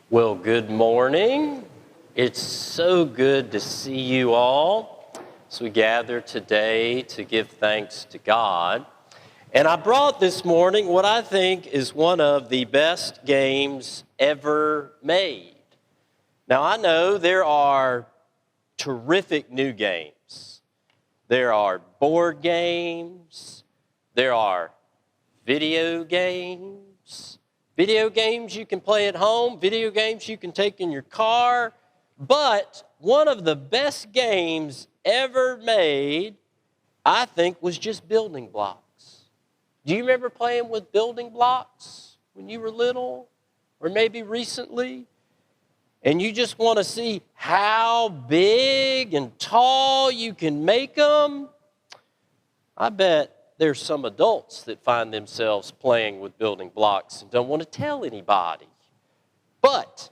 Well, good morning. It's so good to see you all as we gather today to give thanks to God. And I brought this morning what I think is one of the best games ever made. Now, I know there are terrific new games. There are board games. There are video games. Video games you can play at home, video games you can take in your car. But one of the best games ever made, I think, was just building blocks. Do you remember playing with building blocks when you were little or maybe recently? And you just want to see how big and tall you can make them? I bet there's some adults that find themselves playing with building blocks and don't want to tell anybody. But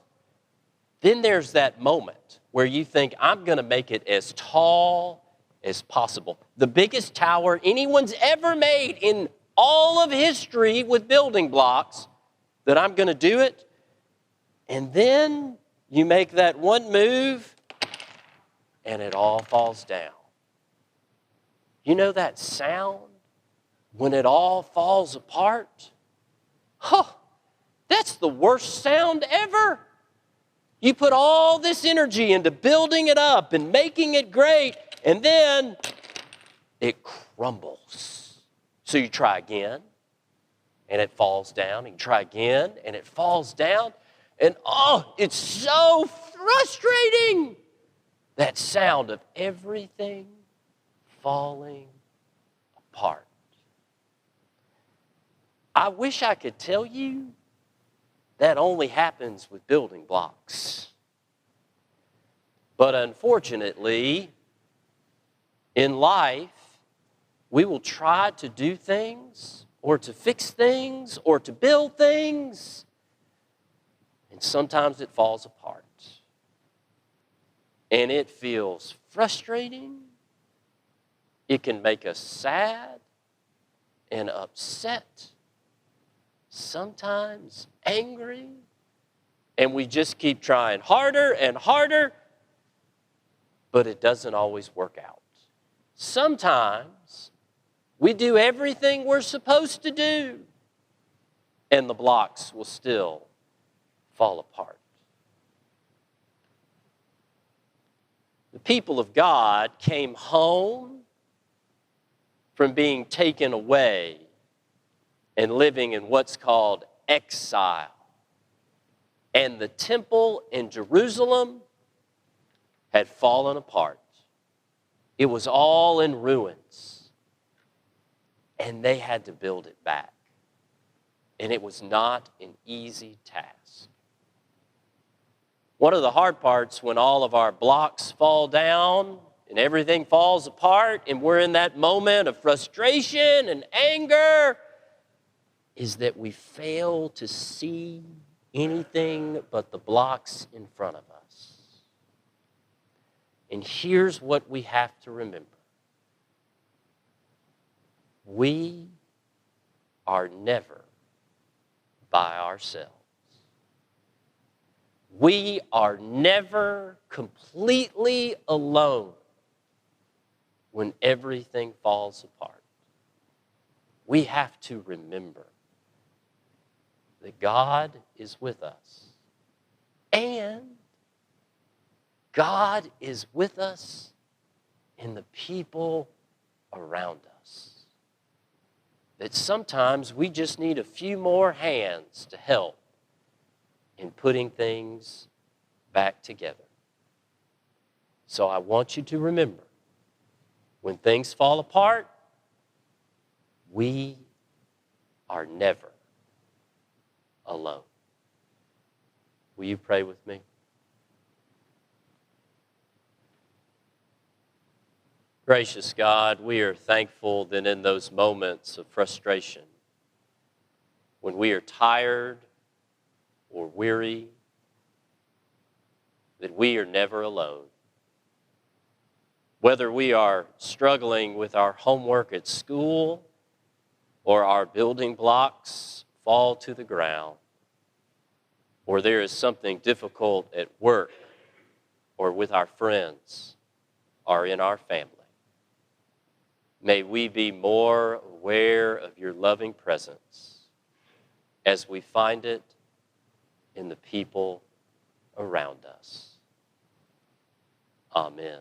then there's that moment where you think, I'm going to make it as tall as possible. The biggest tower anyone's ever made in all of history with building blocks, that I'm going to do it. And then you make that one move and it all falls down. You know that sound? When it all falls apart, that's the worst sound ever. You put all this energy into building it up and making it great, and then it crumbles. So you try again, and it falls down, and you try again, and it falls down, and it's so frustrating. That sound of everything falling apart. I wish I could tell you that only happens with building blocks. But unfortunately, in life, we will try to do things or to fix things or to build things, and sometimes it falls apart. And it feels frustrating. It can make us sad and upset, sometimes angry, and we just keep trying harder and harder, but it doesn't always work out. Sometimes we do everything we're supposed to do, and the blocks will still fall apart. The people of God came home from being taken away and living in what's called exile. And the temple in Jerusalem had fallen apart. It was all in ruins. And they had to build it back. And it was not an easy task. One of the hard parts when all of our blocks fall down and everything falls apart and we're in that moment of frustration and anger is that we fail to see anything but the blocks in front of us. And here's what we have to remember. We are never by ourselves. We are never completely alone when everything falls apart. We have to remember that God is with us. And God is with us in the people around us. That sometimes we just need a few more hands to help in putting things back together. So I want you to remember, when things fall apart, we are never alone. Will you pray with me? Gracious God, we are thankful that in those moments of frustration, when we are tired or weary, that we are never alone. Whether we are struggling with our homework at school or our building blocks fall to the ground, or there is something difficult at work or with our friends or in our family. May we be more aware of your loving presence as we find it in the people around us. Amen.